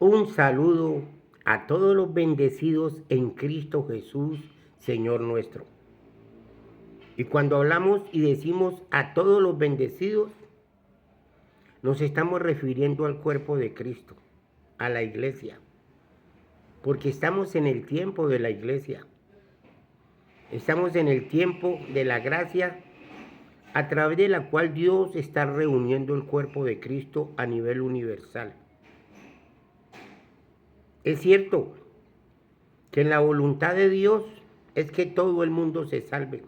Un saludo a todos los bendecidos en Cristo Jesús, Señor nuestro. Y cuando hablamos y decimos a todos los bendecidos, nos estamos refiriendo al cuerpo de Cristo, a la iglesia, porque estamos en el tiempo de la iglesia. Estamos en el tiempo de la gracia a través de la cual Dios está reuniendo el cuerpo de Cristo a nivel universal. Es cierto que en la voluntad de Dios es que todo el mundo se salve,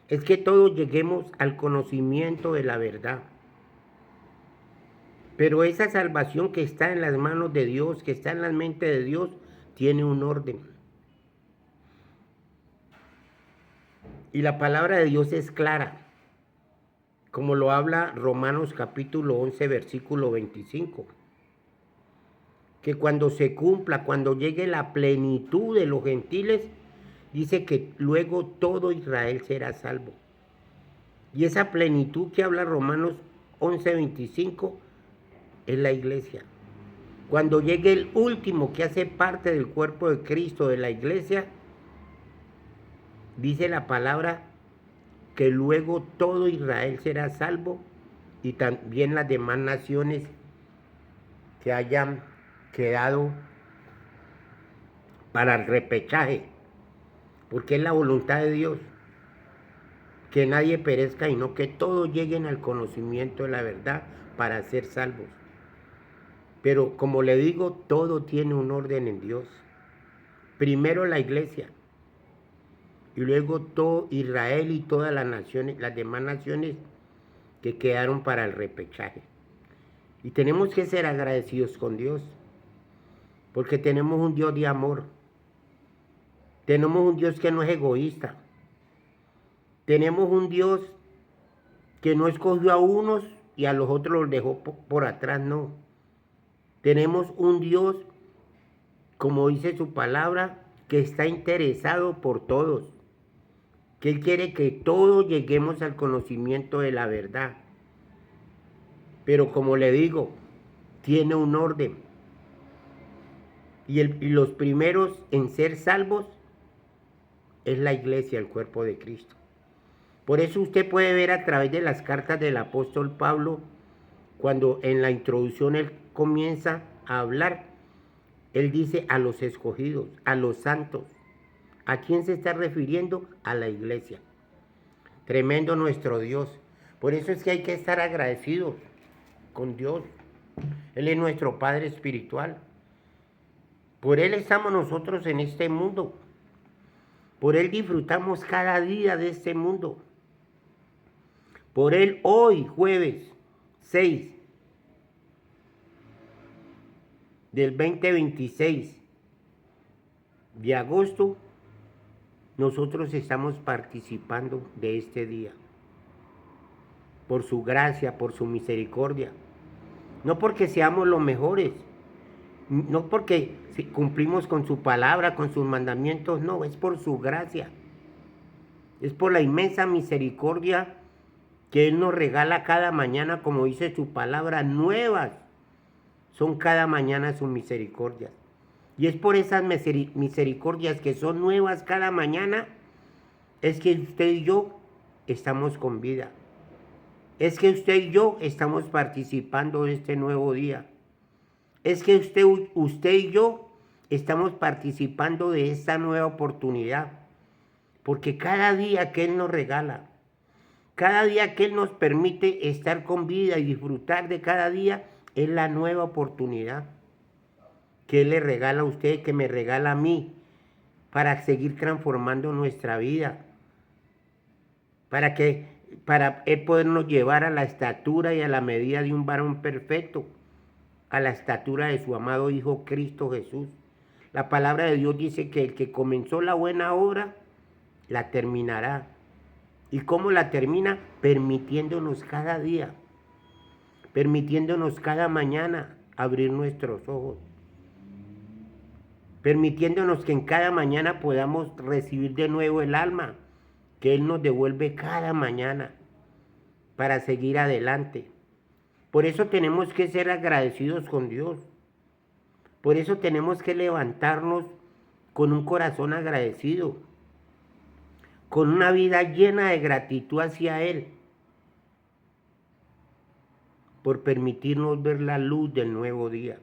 es que todos lleguemos al conocimiento de la verdad. Pero esa salvación que está en las manos de Dios, que está en la mente de Dios, tiene un orden. Y la palabra de Dios es clara, como lo habla Romanos capítulo 11, versículo 25. Que cuando se cumpla, cuando llegue la plenitud de los gentiles, dice que luego todo Israel será salvo. Y esa plenitud que habla Romanos 11:25 es la iglesia. Cuando llegue el último que hace parte del cuerpo de Cristo, de la iglesia, dice la palabra que luego todo Israel será salvo y también las demás naciones que hayan quedado para el repechaje, porque es la voluntad de Dios que nadie perezca y no que todos lleguen al conocimiento de la verdad para ser salvos. Pero como le digo, todo tiene un orden en Dios. Primero la iglesia y luego todo Israel y todas las naciones, las demás naciones que quedaron para el repechaje. Y tenemos que ser agradecidos con Dios, porque tenemos un Dios de amor. Tenemos un Dios que no es egoísta. Tenemos un Dios que no escogió a unos y a los otros los dejó por atrás, no. Tenemos un Dios, como dice su palabra, que está interesado por todos. Que Él quiere que todos lleguemos al conocimiento de la verdad. Pero como le digo, tiene un orden. Y los primeros en ser salvos es la iglesia, el cuerpo de Cristo. Por eso usted puede ver a través de las cartas del apóstol Pablo, cuando en la introducción él comienza a hablar, él dice a los escogidos, a los santos. ¿A quién se está refiriendo? A la iglesia. Tremendo nuestro Dios. Por eso es que hay que estar agradecidos con Dios. Él es nuestro Padre espiritual. Por Él estamos nosotros en este mundo. Por Él disfrutamos cada día de este mundo. Por Él hoy, jueves 6 del 2026 de agosto, nosotros estamos participando de este día. Por su gracia, por su misericordia. No porque seamos los mejores, no porque cumplimos con su palabra, con sus mandamientos, no, es por su gracia. Es por la inmensa misericordia que Él nos regala cada mañana, como dice su palabra, nuevas. Son cada mañana sus misericordias. Y es por esas misericordias que son nuevas cada mañana, es que usted y yo estamos con vida. Es que usted y yo estamos participando de este nuevo día. Es que usted y yo estamos participando de esta nueva oportunidad. Porque cada día que Él nos regala, cada día que Él nos permite estar con vida y disfrutar de cada día, es la nueva oportunidad que Él le regala a usted, que me regala a mí, para seguir transformando nuestra vida. Para Él podernos llevar a la estatura y a la medida de un varón perfecto, a la estatura de su amado Hijo Cristo Jesús. La palabra de Dios dice que el que comenzó la buena obra, la terminará. ¿Y cómo la termina? Permitiéndonos cada día, permitiéndonos cada mañana abrir nuestros ojos, permitiéndonos que en cada mañana podamos recibir de nuevo el alma que Él nos devuelve cada mañana para seguir adelante. Por eso tenemos que ser agradecidos con Dios, Por eso tenemos que levantarnos con un corazón agradecido, con una vida llena de gratitud hacia Él, por permitirnos ver la luz del nuevo día.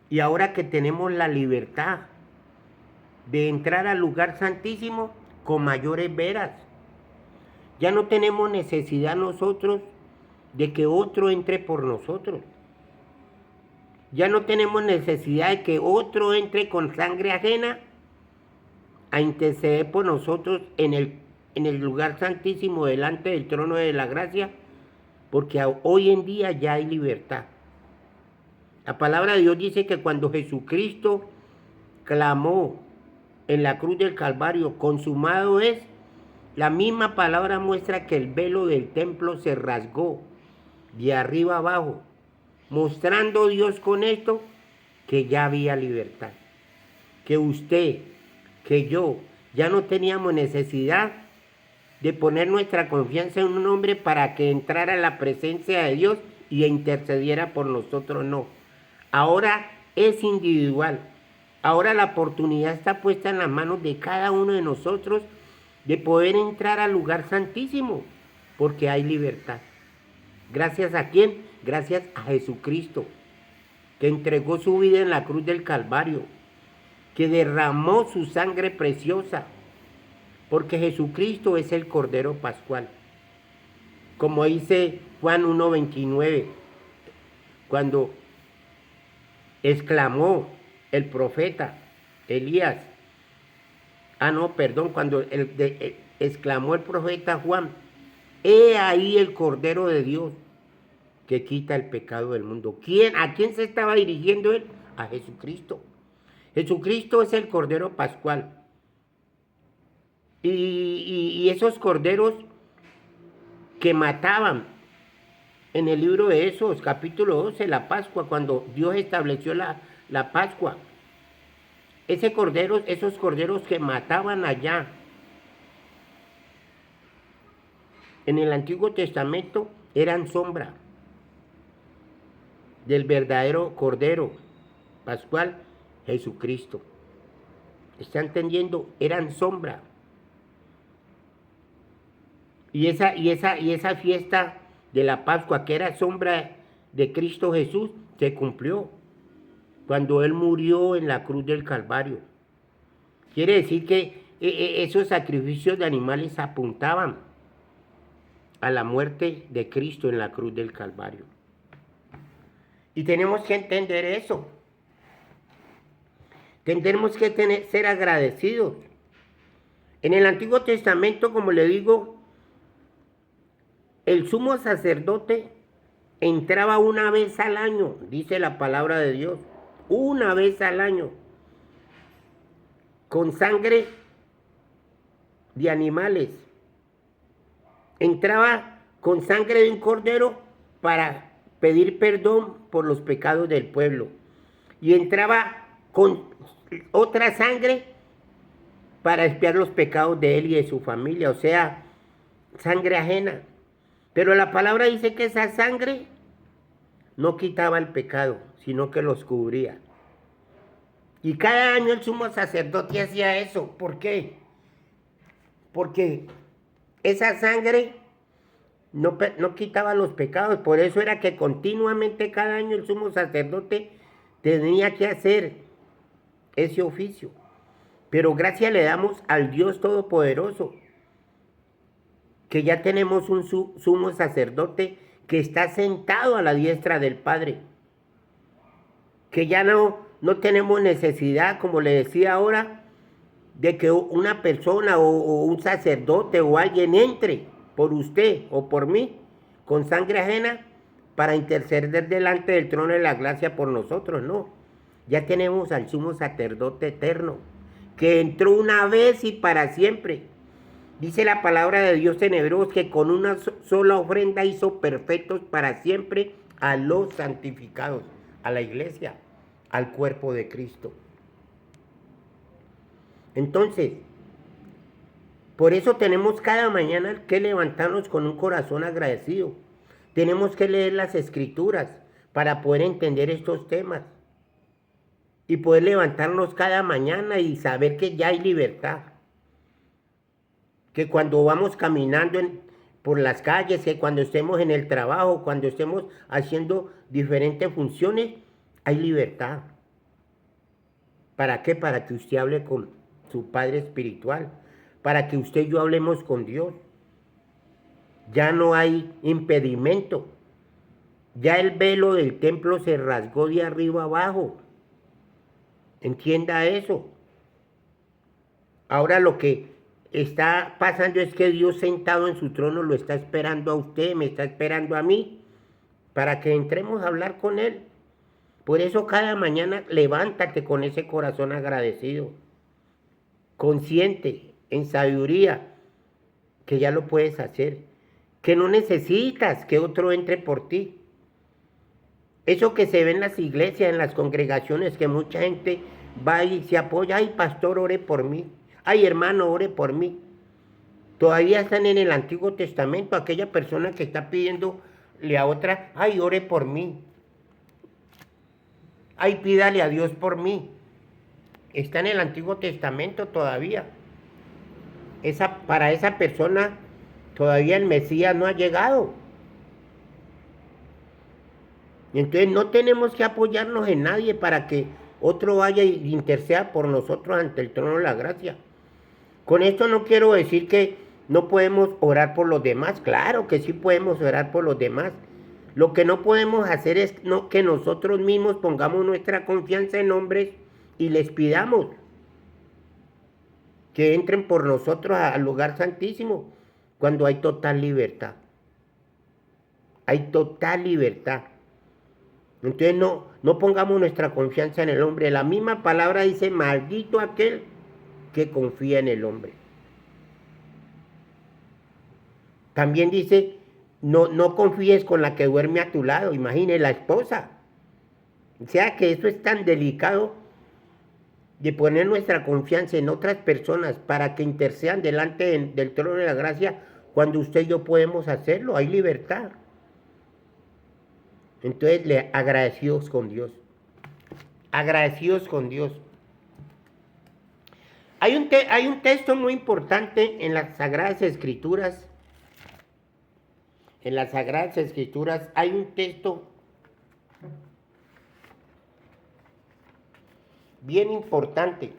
Y ahora que tenemos la libertad de entrar al lugar santísimo con mayores veras, ya no tenemos necesidad nosotros de que otro entre por nosotros. Ya no tenemos necesidad de que otro entre con sangre ajena a interceder por nosotros en el lugar santísimo delante del trono de la gracia, porque hoy en día ya hay libertad. La palabra de Dios dice que cuando Jesucristo clamó en la cruz del Calvario, consumado es, la misma palabra muestra que el velo del templo se rasgó de arriba abajo, mostrando Dios con esto que ya había libertad, que usted, que yo, ya no teníamos necesidad de poner nuestra confianza en un hombre para que entrara a la presencia de Dios y intercediera por nosotros, no. Ahora es individual. Ahora la oportunidad está puesta en las manos de cada uno de nosotros de poder entrar al lugar santísimo, porque hay libertad. ¿Gracias a quién? Gracias a Jesucristo, que entregó su vida en la cruz del Calvario, que derramó su sangre preciosa, porque Jesucristo es el Cordero Pascual. Como dice Juan 1:29, cuando exclamó el profeta Elías, cuando exclamó el profeta Juan, he ahí el Cordero de Dios que quita el pecado del mundo. ¿A quién se estaba dirigiendo él? A Jesucristo. Jesucristo es el Cordero Pascual. Y esos corderos que mataban en el libro de Éxodo, capítulo 12, la Pascua, cuando Dios estableció la Pascua, esos corderos que mataban allá en el Antiguo Testamento eran sombra del verdadero Cordero Pascual, Jesucristo. ¿Está entendiendo? Eran sombra. Y esa fiesta de la Pascua, que era sombra de Cristo Jesús, se cumplió cuando Él murió en la cruz del Calvario. Quiere decir que esos sacrificios de animales apuntaban a la muerte de Cristo en la cruz del Calvario. Y tenemos que entender eso. Tenemos que ser agradecidos. En el Antiguo Testamento, como le digo, el sumo sacerdote entraba una vez al año, dice la palabra de Dios, una vez al año, con sangre de animales. Entraba con sangre de un cordero para pedir perdón por los pecados del pueblo. Y entraba con otra sangre para expiar los pecados de él y de su familia, o sea, sangre ajena. Pero la palabra dice que esa sangre no quitaba el pecado, sino que los cubría. Y cada año el sumo sacerdote hacía eso. ¿Por qué? Porque esa sangre no quitaba los pecados. Por eso era que continuamente cada año el sumo sacerdote tenía que hacer ese oficio. Pero gracias le damos al Dios Todopoderoso, que ya tenemos un sumo sacerdote que está sentado a la diestra del Padre, que ya no tenemos necesidad, como le decía ahora, de que una persona o un sacerdote o alguien entre por usted o por mí con sangre ajena para interceder delante del trono de la gracia por nosotros. No, ya tenemos al sumo sacerdote eterno, que entró una vez y para siempre. Dice la palabra de Dios en Hebreos que con una sola ofrenda hizo perfectos para siempre a los santificados, a la iglesia, al cuerpo de Cristo. Entonces, por eso tenemos cada mañana que levantarnos con un corazón agradecido. Tenemos que leer las Escrituras para poder entender estos temas. y poder levantarnos cada mañana y saber que ya hay libertad. Que cuando vamos caminando por las calles, que cuando estemos en el trabajo, cuando estemos haciendo diferentes funciones, hay libertad. ¿Para qué? Para que usted hable con su Padre Espiritual, para que usted y yo hablemos con Dios. Ya no hay impedimento. Ya el velo del templo se rasgó de arriba abajo. Entienda eso. Ahora lo que está pasando es que Dios sentado en su trono lo está esperando a usted, me está esperando a mí, para que entremos a hablar con Él. Por eso cada mañana levántate con ese corazón agradecido, consciente, en sabiduría, que ya lo puedes hacer, que no necesitas que otro entre por ti. Eso que se ve en las iglesias, en las congregaciones, que mucha gente va y se apoya, ay pastor, ore por mí, ay hermano, ore por mí. Todavía están en el Antiguo Testamento, aquella persona que está pidiéndole a otra, ay, ore por mí. Ay, pídale a Dios por mí. Está en el Antiguo Testamento todavía. Para esa persona todavía el Mesías no ha llegado. Y entonces no tenemos que apoyarnos en nadie para que otro vaya y interceda por nosotros ante el trono de la gracia. Con esto no quiero decir que no podemos orar por los demás. Claro que sí podemos orar por los demás. Lo que no podemos hacer es que nosotros mismos pongamos nuestra confianza en hombres y les pidamos que entren por nosotros al lugar santísimo, cuando hay total libertad. Hay total libertad. Entonces no pongamos nuestra confianza en el hombre. La misma palabra dice, maldito aquel que confía en el hombre. También dice, no confíes con la que duerme a tu lado. Imagine la esposa. O sea que eso es tan delicado de poner nuestra confianza en otras personas para que intercedan delante del trono de la gracia, cuando usted y yo podemos hacerlo. Hay libertad. Entonces, agradecidos con Dios. Agradecidos con Dios. Hay un texto muy importante en las Sagradas Escrituras. En las Sagradas Escrituras hay un texto bien importante.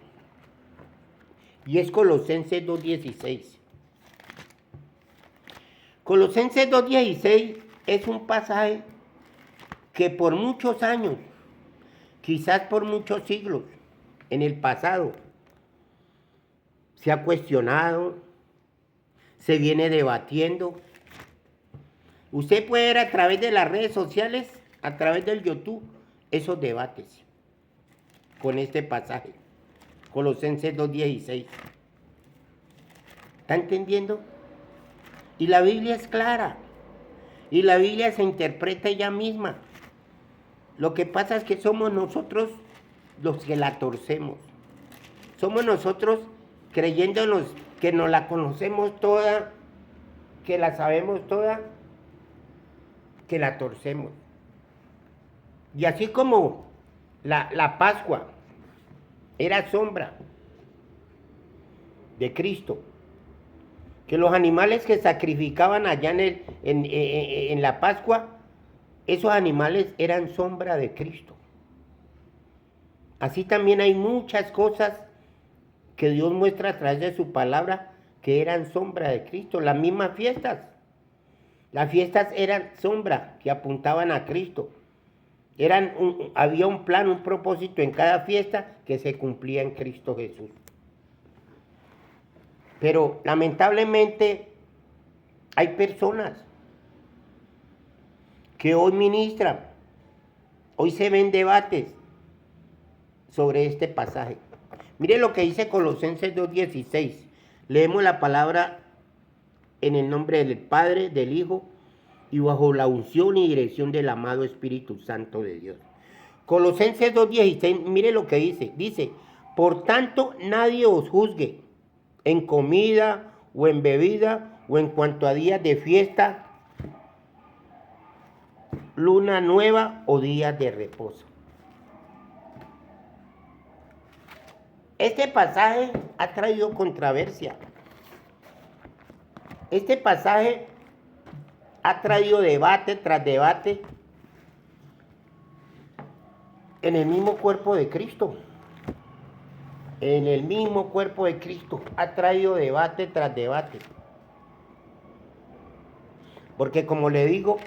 Y es Colosenses 2:16. Colosenses 2:16 es un pasaje que por muchos años, quizás por muchos siglos, en el pasado, se ha cuestionado, se viene debatiendo. Usted puede ver a través de las redes sociales, a través del YouTube, esos debates con este pasaje, Colosenses 2:16. ¿Está entendiendo? Y la Biblia es clara, y la Biblia se interpreta ella misma. Lo que pasa es que somos nosotros los que la torcemos. Somos nosotros creyéndonos que nos la conocemos toda, que la sabemos toda, que la torcemos. Y así como la Pascua era sombra de Cristo, que los animales que sacrificaban allá en la Pascua, esos animales eran sombra de Cristo. Así también hay muchas cosas que Dios muestra a través de su palabra que eran sombra de Cristo. Las mismas fiestas. Las fiestas eran sombra que apuntaban a Cristo. Había un plan, un propósito en cada fiesta que se cumplía en Cristo Jesús. Pero lamentablemente hay personas que hoy ministran, hoy se ven debates sobre este pasaje. Mire lo que dice Colosenses 2:16. Leemos la palabra en el nombre del Padre, del Hijo y bajo la unción y dirección del amado Espíritu Santo de Dios. Colosenses 2:16, mire lo que dice. Dice, por tanto nadie os juzgue en comida o en bebida o en cuanto a días de fiesta, luna nueva o días de reposo. Este pasaje ha traído controversia. Este pasaje ha traído debate tras debate en el mismo cuerpo de Cristo. En el mismo cuerpo de Cristo ha traído debate tras debate. Porque como le digo,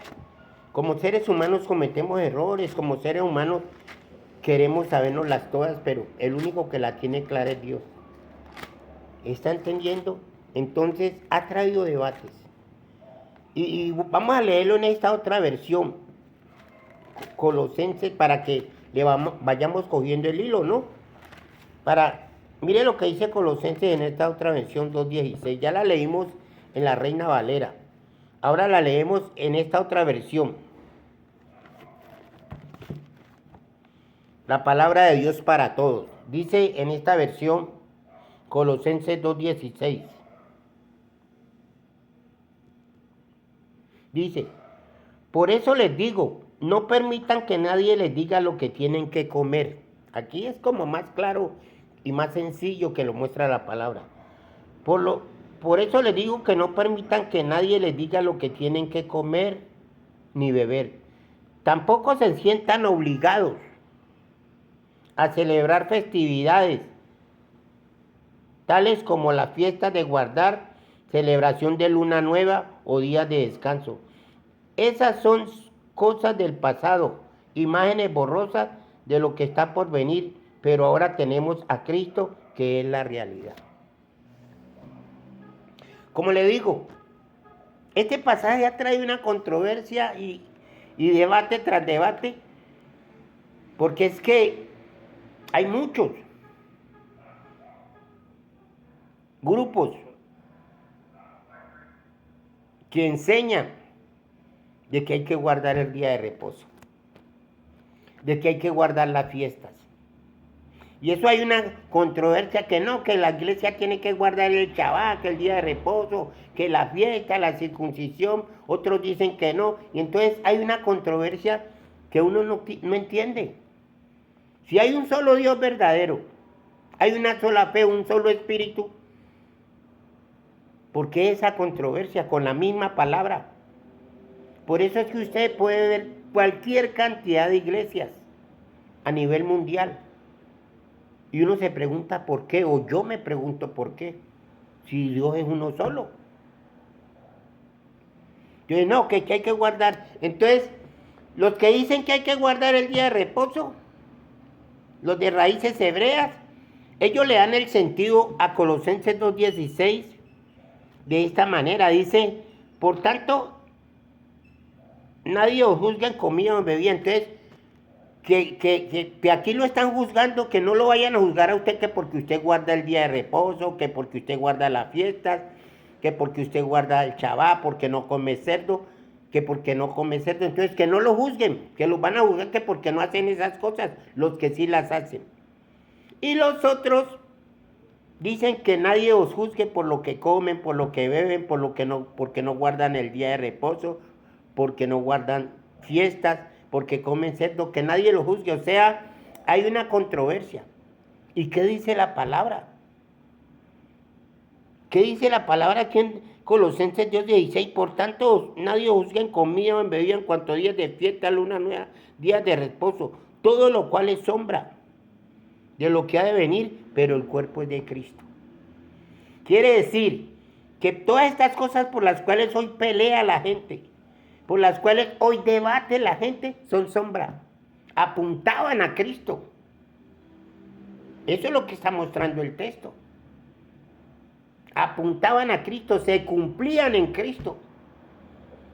como seres humanos cometemos errores, como seres humanos queremos sabernoslas todas, pero el único que la tiene clara es Dios. ¿Está entendiendo? Entonces ha traído debates. Y vamos a leerlo en esta otra versión, Colosenses, para que vayamos cogiendo el hilo, ¿no? Mire lo que dice Colosenses en esta otra versión 2.16. Ya la leímos en la Reina Valera. Ahora la leemos en esta otra versión. La palabra de Dios para todos. Dice en esta versión Colosenses 2.16. Dice, por eso les digo, no permitan que nadie les diga lo que tienen que comer. Aquí es como más claro y más sencillo que lo muestra la palabra. Por eso les digo que no permitan que nadie les diga lo que tienen que comer ni beber. Tampoco se sientan obligados a celebrar festividades, tales como las fiestas de guardar, celebración de luna nueva o días de descanso. Esas son cosas del pasado, imágenes borrosas de lo que está por venir, pero ahora tenemos a Cristo, que es la realidad. Como le digo, este pasaje ha traído una controversia y debate tras debate, porque es que hay muchos grupos que enseñan de que hay que guardar el día de reposo, de que hay que guardar las fiestas. Y eso hay una controversia que no, que la iglesia tiene que guardar el Shabbat, que el día de reposo, que la fiesta, la circuncisión, otros dicen que no. Y entonces hay una controversia que uno no entiende. Si hay un solo Dios verdadero, hay una sola fe, un solo espíritu, ¿por qué esa controversia con la misma palabra? Por eso es que usted puede ver cualquier cantidad de iglesias a nivel mundial. Y uno se pregunta por qué, o yo me pregunto por qué, si Dios es uno solo. Entonces, no, que hay que guardar. Entonces, los que dicen que hay que guardar el día de reposo, los de raíces hebreas, ellos le dan el sentido a Colosenses 2.16 de esta manera. Dice, por tanto, nadie os juzga en comida o en bebida. Entonces, que aquí lo están juzgando, que no lo vayan a juzgar a usted que porque usted guarda el día de reposo, que porque usted guarda las fiestas, que porque usted guarda el Shabbat, porque no come cerdo, que porque no come cerdo. Entonces que no lo juzguen, que los van a juzgar que porque no hacen esas cosas, los que sí las hacen. Y los otros dicen que nadie os juzgue por lo que comen, por lo que beben, porque no guardan el día de reposo, porque no guardan fiestas, porque comen cerdo, que nadie lo juzgue. O sea, hay una controversia. ¿Y qué dice la palabra? ¿Qué dice la palabra aquí en Colosenses 2.16? Por tanto, nadie juzga en comida o en bebida en cuanto a días de fiesta, luna nueva, días de reposo, todo lo cual es sombra de lo que ha de venir, pero el cuerpo es de Cristo. Quiere decir que todas estas cosas por las cuales hoy pelea la gente, por las cuales hoy debate la gente, son sombra. Apuntaban a Cristo. Eso es lo que está mostrando el texto. Apuntaban a Cristo, se cumplían en Cristo.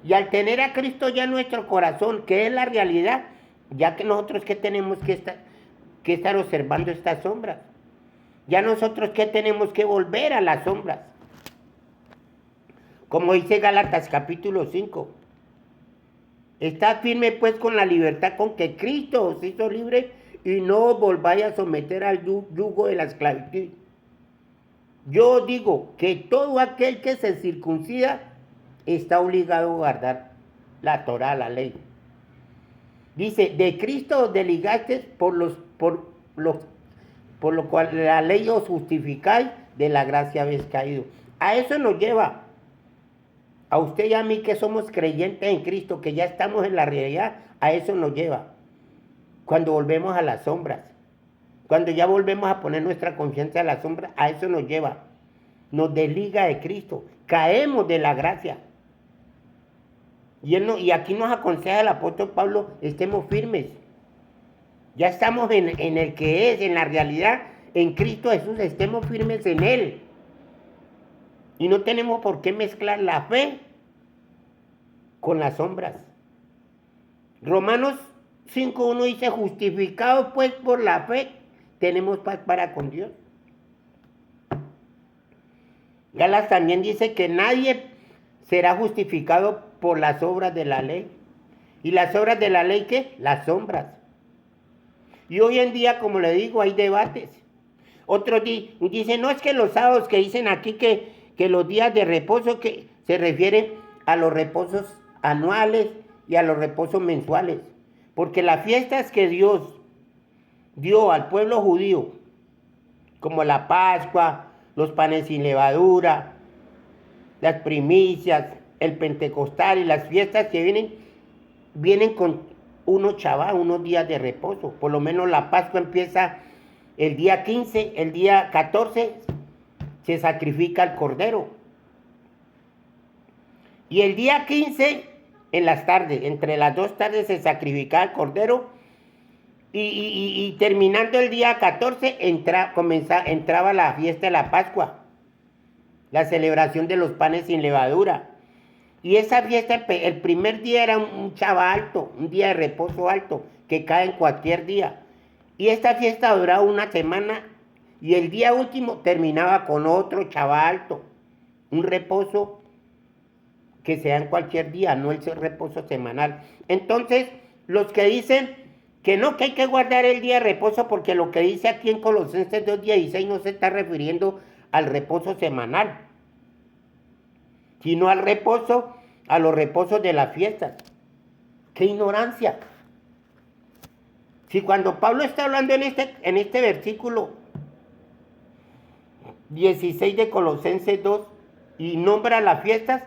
Y al tener a Cristo ya en nuestro corazón, que es la realidad, ya que nosotros que tenemos que estar observando estas sombras. Ya nosotros que tenemos que volver a las sombras. Como dice Gálatas capítulo 5. Estad firme pues con la libertad con que Cristo os hizo libre y no os volváis a someter al yugo de la esclavitud. Yo digo que todo aquel que se circuncida está obligado a guardar la Torá, la ley. Dice, de Cristo os desligasteis por los por lo cual la ley os justificáis, de la gracia habéis caído. A eso nos lleva, a usted y a mí que somos creyentes en Cristo, que ya estamos en la realidad, a eso nos lleva. Cuando volvemos a las sombras, cuando ya volvemos a poner nuestra confianza en las sombras, a eso nos lleva. Nos desliga de Cristo, caemos de la gracia. Y aquí nos aconseja el apóstol Pablo, estemos firmes. Ya estamos en el que es, en la realidad, en Cristo Jesús, estemos firmes en Él. Y no tenemos por qué mezclar la fe con las sombras. Romanos 5:1 dice, justificados pues por la fe, tenemos paz para con Dios. Gálatas también dice que nadie será justificado por las obras de la ley. ¿Y las obras de la ley qué? Las sombras. Y hoy en día, como le digo, hay debates. Otros dicen, no, es que los sábados que dicen aquí que los días de reposo, que se refieren a los reposos anuales y a los reposos mensuales. Porque las fiestas que Dios dio al pueblo judío, como la Pascua, los panes sin levadura, las primicias, el Pentecostal y las fiestas que vienen con unos días de reposo. Por lo menos la Pascua empieza el día 15, el día 14 se sacrifica el cordero. Y el día 15, en las tardes, entre las 2 tardes se sacrificaba el cordero. Y terminando el día 14, entraba la fiesta de la Pascua, la celebración de los panes sin levadura. Y esa fiesta, el primer día era un Shabbat alto, un día de reposo alto, que cae en cualquier día. Y esta fiesta duraba una semana y el día último terminaba con otro Shabbat alto, un reposo que sea en cualquier día, no el reposo semanal. Entonces, los que dicen que no, que hay que guardar el día de reposo, porque lo que dice aquí en Colosenses 2:16 no se está refiriendo al reposo semanal, sino al reposo, a los reposos de las fiestas. ¡Qué ignorancia! Si cuando Pablo está hablando en este versículo 16 de Colosenses 2 y nombra las fiestas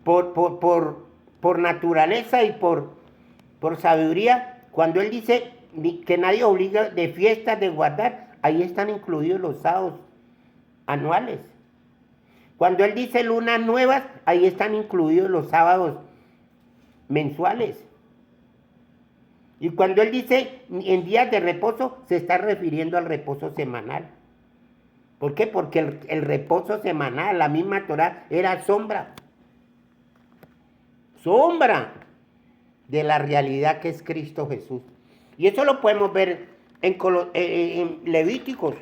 por naturaleza y por sabiduría, cuando él dice que nadie obliga de fiestas de guardar, ahí están incluidos los sábados anuales. Cuando él dice lunas nuevas, ahí están incluidos los sábados mensuales. Y cuando él dice en días de reposo, se está refiriendo al reposo semanal. ¿Por qué? Porque el reposo semanal, la misma Torah, era sombra de la realidad que es Cristo Jesús. Y eso lo podemos ver en Levíticos.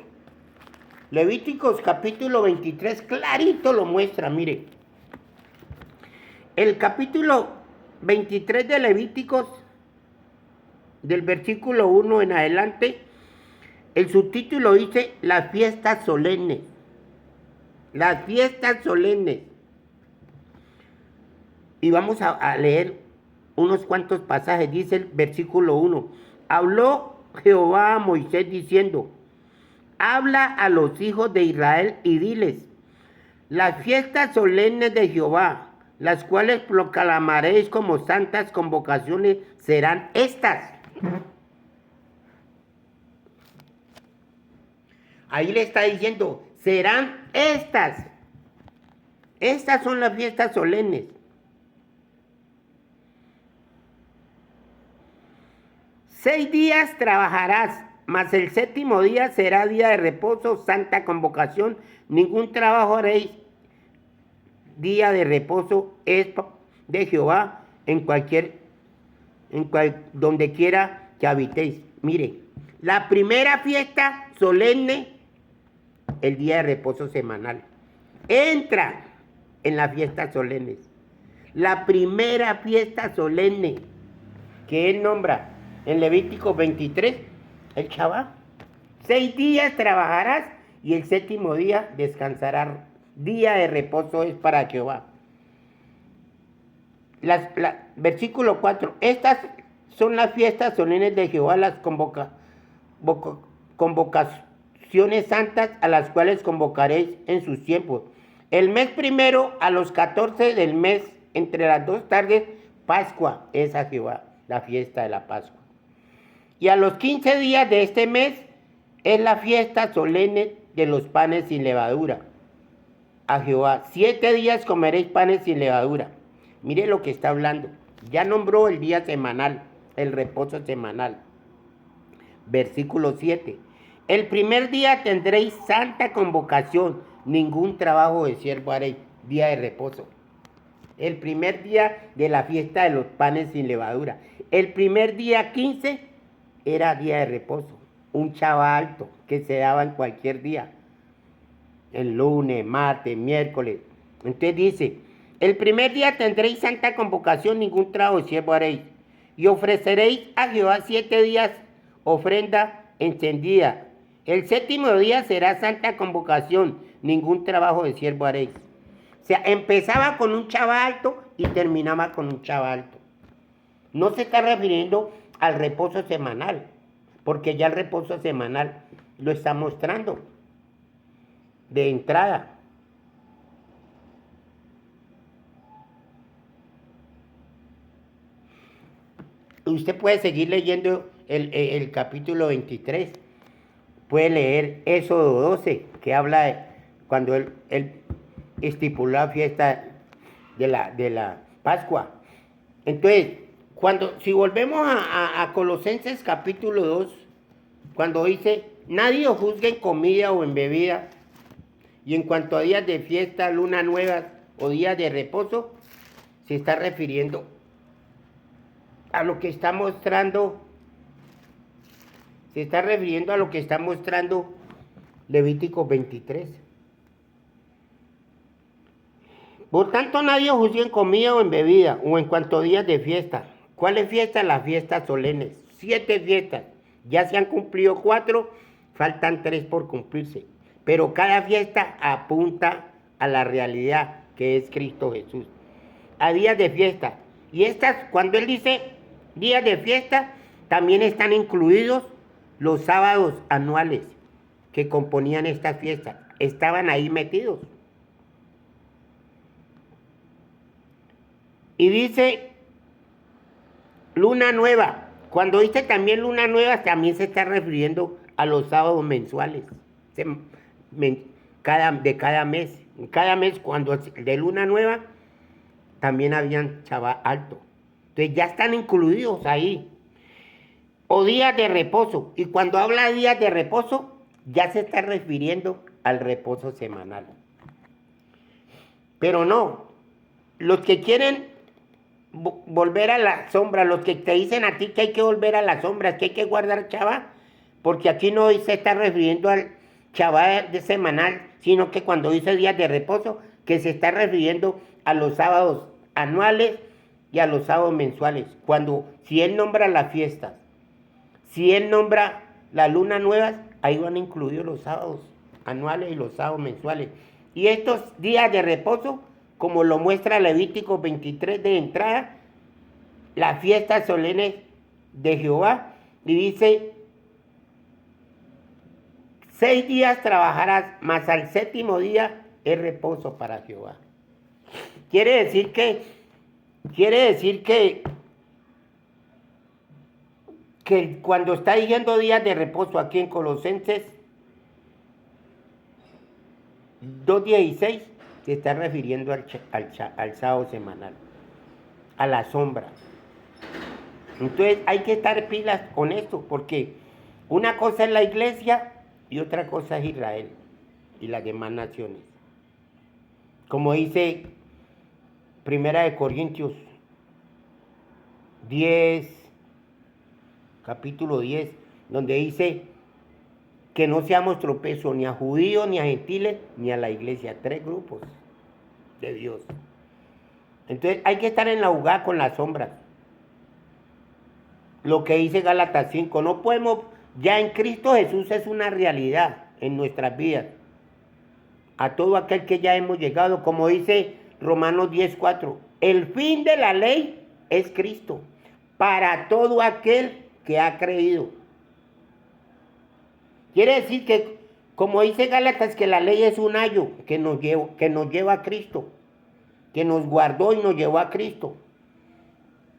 Levíticos capítulo 23, clarito lo muestra, mire. El capítulo 23 de Levíticos, del versículo 1 en adelante, el subtítulo dice las fiestas solemnes. Las fiestas solemnes. Y vamos a leer unos cuantos pasajes. Dice el versículo 1. Habló Jehová a Moisés diciendo, habla a los hijos de Israel y diles, las fiestas solemnes de Jehová, las cuales proclamaréis como santas convocaciones, serán estas. Ahí le está diciendo, serán estas. Estas son las fiestas solemnes. Seis días trabajarás, mas el séptimo día será día de reposo, santa convocación. Ningún trabajo haréis. Día de reposo es de Jehová donde quiera que habitéis. Mire, la primera fiesta solemne, el día de reposo semanal. Entra en las fiestas solemnes. La primera fiesta solemne que él nombra en Levítico 23, el Shabbat. 6 días trabajarás y el séptimo día descansarás. Día de reposo es para Jehová. Versículo 4. Estas son las fiestas solemnes de Jehová, las convocaciones santas a las cuales convocaréis en sus tiempos. El mes primero a los 14 del mes, entre las 2 tardes, Pascua es a Jehová, la fiesta de la Pascua. Y a los 15 días de este mes es la fiesta solemne de los panes sin levadura. A Jehová, 7 días comeréis panes sin levadura. Mire lo que está hablando. Ya nombró el día semanal, el reposo semanal. Versículo 7. El primer día tendréis santa convocación, ningún trabajo de siervo haréis, día de reposo. El primer día de la fiesta de los panes sin levadura. El primer día 15 era día de reposo, un chaval alto que se daba en cualquier día, el lunes, martes, miércoles. Entonces dice, el primer día tendréis santa convocación, ningún trabajo de siervo haréis, y ofreceréis a Jehová 7 días ofrenda encendida. El séptimo día será santa convocación, ningún trabajo de siervo haréis. O sea, empezaba con un chaval alto y terminaba con un chaval alto. No se está refiriendo al reposo semanal, porque ya el reposo semanal lo está mostrando de entrada. Usted puede seguir leyendo el capítulo 23, puede leer Éxodo 12, que habla de cuando él estipuló la fiesta de la Pascua. Entonces, si volvemos a Colosenses capítulo 2, cuando dice, nadie os juzgue en comida o en bebida, y en cuanto a días de fiesta, luna nueva o días de reposo, se está refiriendo a lo que está mostrando, Levítico 23. Por tanto, nadie os juzgue en comida o en bebida, o en cuanto a días de fiesta. ¿Cuáles fiestas? Las fiestas solemnes. 7 fiestas. Ya se han cumplido 4, faltan 3 por cumplirse. Pero cada fiesta apunta a la realidad que es Cristo Jesús. A días de fiesta. Y estas, cuando él dice días de fiesta, también están incluidos los sábados anuales que componían estas fiestas. Estaban ahí metidos. Y dice luna nueva. Cuando dice también luna nueva, también se está refiriendo a los sábados mensuales. De cada mes. Cada mes, cuando de luna nueva, también habían chaval alto. Entonces ya están incluidos ahí. O días de reposo. Y cuando habla de días de reposo, ya se está refiriendo al reposo semanal. Pero no. Los que quieren volver a la sombra, los que te dicen a ti que hay que volver a las sombras, que hay que guardar Shabbat, porque aquí no se está refiriendo al Shabbat de semanal, sino que cuando dice días de reposo, que se está refiriendo a los sábados anuales y a los sábados mensuales. Si él nombra las fiestas, si él nombra las lunas nuevas, ahí van incluidos los sábados anuales y los sábados mensuales. Y estos días de reposo, como lo muestra Levítico 23 de entrada, las fiestas solemnes de Jehová, y dice, 6 días trabajarás, mas al séptimo día es reposo para Jehová. Quiere decir que cuando está diciendo días de reposo aquí en Colosenses 2:16, se está refiriendo al sábado semanal, a la sombra. Entonces hay que estar pilas con esto, porque una cosa es la iglesia y otra cosa es Israel y las demás naciones. Como dice 1 Corintios 10, capítulo 10, donde dice que no seamos tropiezo ni a judíos, ni a gentiles, ni a la iglesia. 3 grupos de Dios. Entonces hay que estar en la jugada con las sombras. Lo que dice Gálatas 5, no podemos, ya en Cristo Jesús es una realidad en nuestras vidas. A todo aquel que ya hemos llegado, como dice Romanos 10:4, el fin de la ley es Cristo, para todo aquel que ha creído. Quiere decir que, como dice Gálatas, que la ley es un ayo que nos lleva a Cristo, que nos guardó y nos llevó a Cristo.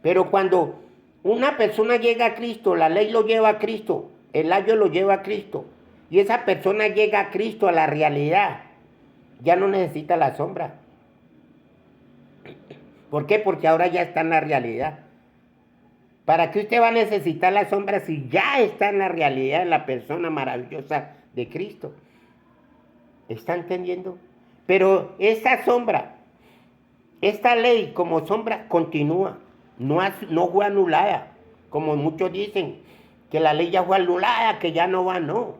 Pero cuando una persona llega a Cristo, la ley lo lleva a Cristo, el ayo lo lleva a Cristo, y esa persona llega a Cristo, a la realidad, ya no necesita la sombra. ¿Por qué? Porque ahora ya está en la realidad. ¿Para qué usted va a necesitar la sombra si ya está en la realidad de la persona maravillosa de Cristo? ¿Está entendiendo? Pero esta sombra, esta ley como sombra continúa, no fue anulada, como muchos dicen, que la ley ya fue anulada, que ya no va, no.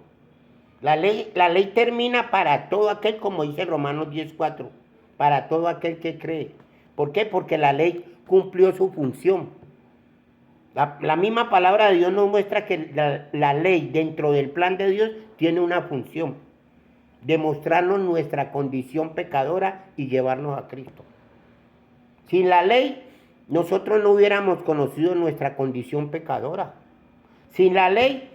La ley termina para todo aquel, como dice Romanos 10:4, para todo aquel que cree. ¿Por qué? Porque la ley cumplió su función. La misma palabra de Dios nos muestra que la ley dentro del plan de Dios tiene una función: demostrarnos nuestra condición pecadora y llevarnos a Cristo. Sin la ley, nosotros no hubiéramos conocido nuestra condición pecadora. Sin la ley,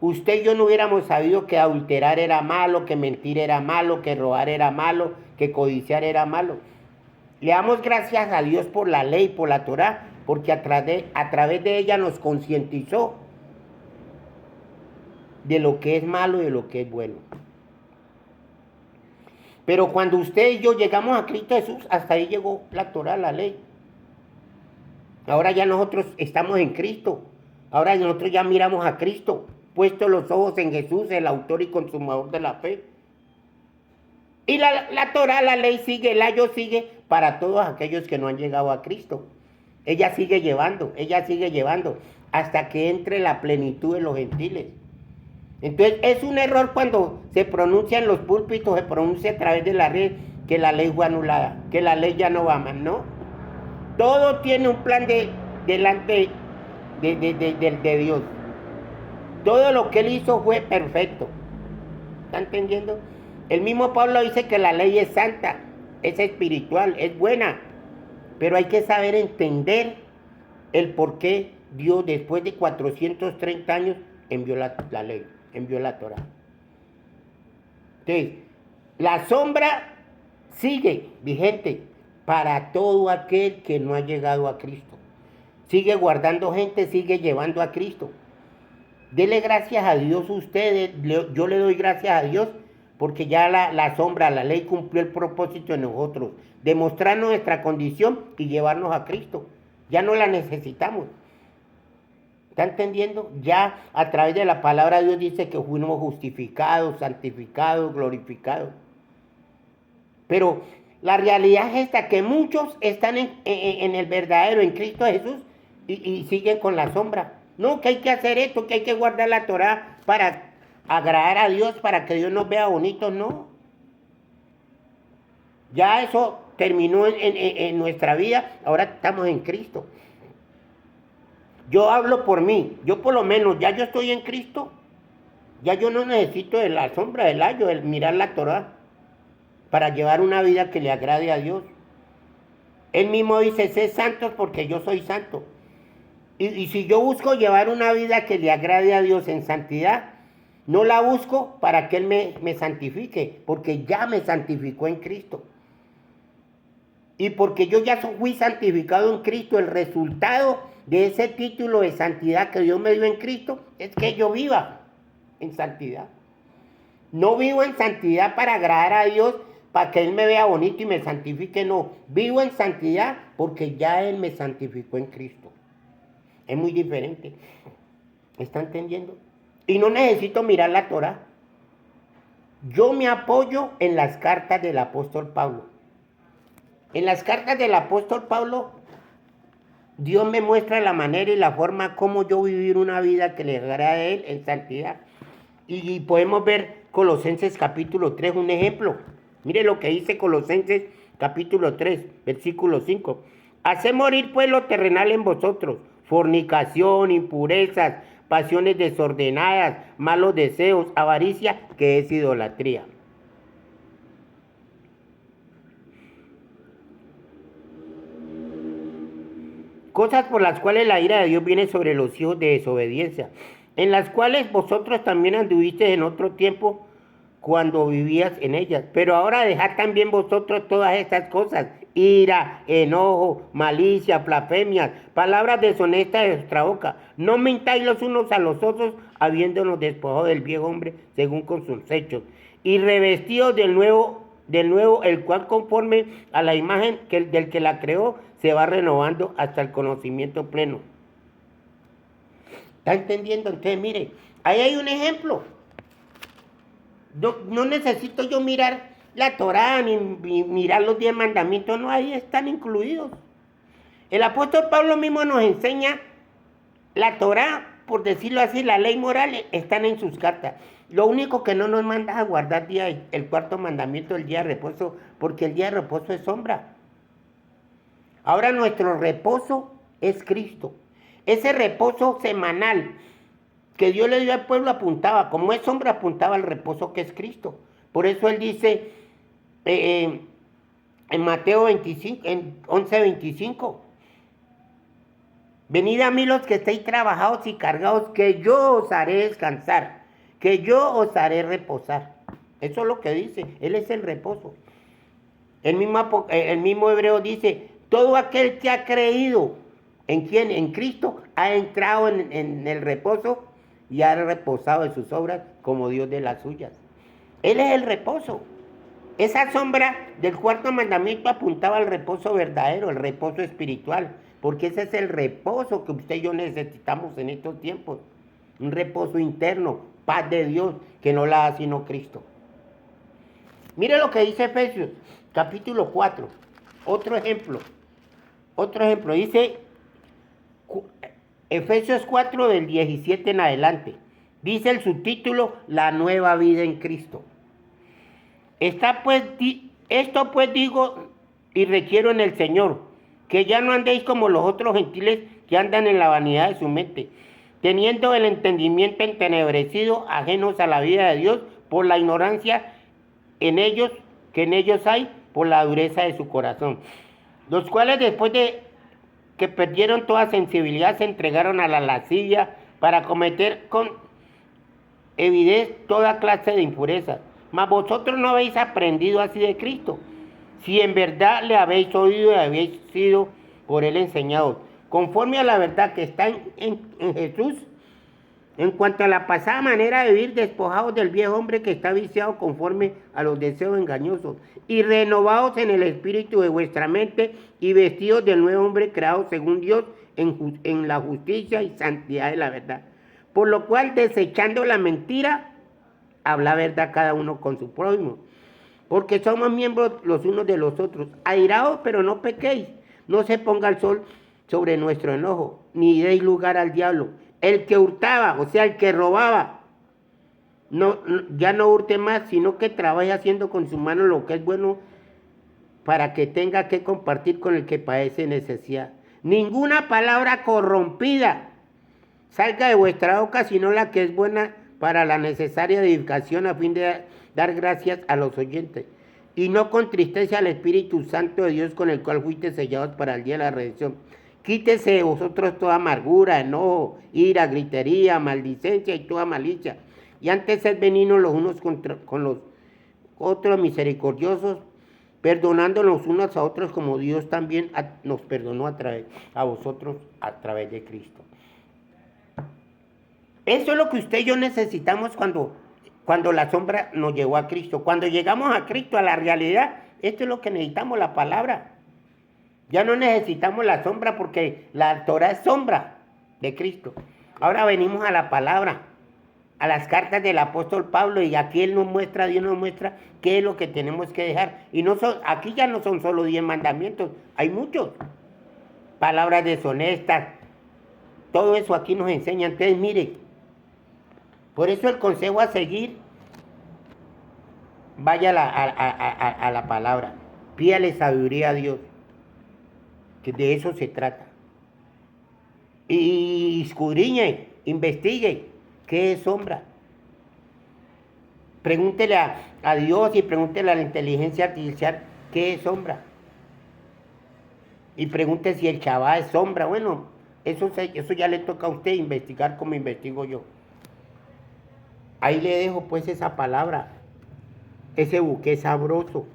usted y yo no hubiéramos sabido que adulterar era malo, que mentir era malo, que robar era malo, que codiciar era malo. Le damos gracias a Dios por la ley, por la Torá, porque a través de ella nos concientizó de lo que es malo y de lo que es bueno. Pero cuando usted y yo llegamos a Cristo Jesús, hasta ahí llegó la Torá, la ley. Ahora ya nosotros estamos en Cristo. Ahora nosotros ya miramos a Cristo, puestos los ojos en Jesús, el autor y consumador de la fe. Y la Torá, la ley sigue, el ayo sigue para todos aquellos que no han llegado a Cristo. Ella sigue llevando, hasta que entre la plenitud de los gentiles. Entonces es un error cuando se pronuncia en los púlpitos, se pronuncia a través de la red, que la ley fue anulada, que la ley ya no va más, ¿no? Todo tiene un plan delante de Dios. Todo lo que Él hizo fue perfecto. ¿Está entendiendo? El mismo Pablo dice que la ley es santa, es espiritual, es buena. Pero hay que saber entender el por qué Dios, después de 430 años, envió la ley, envió la Torá. Entonces, la sombra sigue vigente para todo aquel que no ha llegado a Cristo. Sigue guardando gente, sigue llevando a Cristo. Dele gracias a Dios ustedes, yo le doy gracias a Dios, porque ya la sombra, la ley cumplió el propósito en nosotros, demostrar nuestra condición y llevarnos a Cristo. Ya no la necesitamos. ¿Está entendiendo? Ya a través de la palabra de Dios dice que fuimos justificados, santificados, glorificados. Pero la realidad es esta, que muchos están en el verdadero, en Cristo Jesús, y siguen con la sombra. No, que hay que hacer esto, que hay que guardar la Torá para agradar a Dios, para que Dios nos vea bonitos, no. Ya eso terminó en nuestra vida, ahora estamos en Cristo. Yo hablo por mí, yo por lo menos, ya yo estoy en Cristo, ya yo no necesito de la sombra del ayo, el mirar la Torá, para llevar una vida que le agrade a Dios. Él mismo dice, sé santos porque yo soy santo. Y si yo busco llevar una vida que le agrade a Dios en santidad, no la busco para que Él me santifique, porque ya me santificó en Cristo. Y porque yo ya fui santificado en Cristo, el resultado de ese título de santidad que Dios me dio en Cristo es que yo viva en santidad. No vivo en santidad para agradar a Dios, para que Él me vea bonito y me santifique, no. Vivo en santidad porque ya Él me santificó en Cristo. Es muy diferente. ¿Está entendiendo? Y no necesito mirar la Torá. Yo me apoyo en las cartas del apóstol Pablo. En las cartas del apóstol Pablo, Dios me muestra la manera y la forma como yo vivir una vida que le agrade a Él en santidad. Y podemos ver Colosenses capítulo 3, un ejemplo. Mire lo que dice Colosenses capítulo 3, versículo 5. Haced morir pues lo terrenal en vosotros: fornicación, impurezas, pasiones desordenadas, malos deseos, avaricia, que es idolatría. Cosas por las cuales la ira de Dios viene sobre los hijos de desobediencia. en las cuales vosotros también anduvisteis en otro tiempo cuando vivías en ellas. Pero ahora dejad también vosotros todas estas cosas: ira, enojo, malicia, blasfemias, palabras deshonestas de vuestra boca. No mintáis los unos a los otros, habiéndonos despojado del viejo hombre según con sus hechos, y revestidos del nuevo, el cual conforme a la imagen del que la creó, se va renovando hasta el conocimiento pleno. ¿Está entendiendo? Entonces, mire, ahí hay un ejemplo. No necesito yo mirar la Torá ni mirar los 10 mandamientos, no, ahí están incluidos. El apóstol Pablo mismo nos enseña la Torá, por decirlo así, la ley moral, están en sus cartas. Lo único que no nos manda a guardar el cuarto mandamiento, el día de reposo, porque el día de reposo es sombra. Ahora nuestro reposo es Cristo. Ese reposo semanal que Dios le dio al pueblo apuntaba, como es sombra, apuntaba al reposo que es Cristo. Por eso él dice en Mateo 25, en 11:25, venid a mí los que estéis trabajados y cargados, que yo os haré descansar, que yo os haré reposar. Eso es lo que dice, Él es el reposo. El mismo Hebreo dice, todo aquel que ha creído, ¿en quién? En Cristo, ha entrado en el reposo y ha reposado de sus obras como Dios de las suyas. Él es el reposo. Esa sombra del cuarto mandamiento apuntaba al reposo verdadero, el reposo espiritual, porque ese es el reposo que usted y yo necesitamos en estos tiempos. Un reposo interno, paz de Dios, que no la da sino Cristo. Mire lo que dice Efesios, capítulo 4. Otro ejemplo. Dice Efesios 4 del 17 en adelante. Dice el subtítulo, la nueva vida en Cristo. Esto pues digo y requiero en el Señor, que ya no andéis como los otros gentiles que andan en la vanidad de su mente, teniendo el entendimiento entenebrecido, ajenos a la vida de Dios por la ignorancia que en ellos hay, por la dureza de su corazón, los cuales después de que perdieron toda sensibilidad se entregaron a la lascivia para cometer con evidez toda clase de impurezas. Mas vosotros no habéis aprendido así de Cristo, si en verdad le habéis oído y habéis sido por él enseñados, conforme a la verdad que está en Jesús, en cuanto a la pasada manera de vivir, despojados del viejo hombre que está viciado conforme a los deseos engañosos, y renovados en el espíritu de vuestra mente, y vestidos del nuevo hombre creado según Dios en la justicia y santidad de la verdad. Por lo cual, desechando la mentira, habla verdad cada uno con su prójimo, porque somos miembros los unos de los otros. Airaos, pero no pequéis, no se ponga el sol sobre nuestro enojo, ni deis lugar al diablo. El que hurtaba, o sea, el que robaba, ya no hurte más, sino que trabaje haciendo con su mano lo que es bueno, para que tenga que compartir con el que padece necesidad. Ninguna palabra corrompida salga de vuestra boca, sino la que es buena para la necesaria edificación, a fin de dar gracias a los oyentes. Y no contristece al Espíritu Santo de Dios, con el cual fuiste sellados para el día de la redención. Quítese de vosotros toda amargura, enojo, ira, gritería, maldicencia y toda malicia. Y antes sed benignos los unos con los otros, misericordiosos, perdonándonos unos a otros, como Dios también nos perdonó a vosotros a través de Cristo. Eso es lo que usted y yo necesitamos cuando la sombra nos llevó a Cristo. Cuando llegamos a Cristo, a la realidad, esto es lo que necesitamos, la palabra. Ya no necesitamos la sombra, porque la Torah es sombra de Cristo. Ahora venimos a la palabra, a las cartas del apóstol Pablo, y aquí Dios nos muestra qué es lo que tenemos que dejar. Y aquí ya no son solo 10 mandamientos, hay muchos. Palabras deshonestas, todo eso aquí nos enseña. Entonces, mire, por eso el consejo a seguir, vaya a la palabra, pídale sabiduría a Dios, que de eso se trata. Y escudriñe, investigue qué es sombra. Pregúntele a Dios y pregúntele a la inteligencia artificial qué es sombra. Y pregunte si el Shabbat es sombra. Bueno, eso ya le toca a usted investigar como investigo yo. Ahí le dejo pues esa palabra, ese buque sabroso,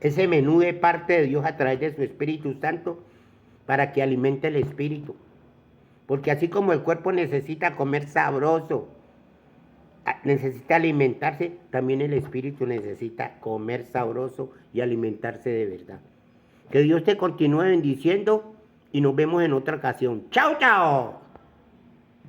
ese menú de parte de Dios a través de su Espíritu Santo para que alimente el espíritu. Porque así como el cuerpo necesita comer sabroso, necesita alimentarse, también el espíritu necesita comer sabroso y alimentarse de verdad. Que Dios te continúe bendiciendo y nos vemos en otra ocasión. ¡Chao, chao!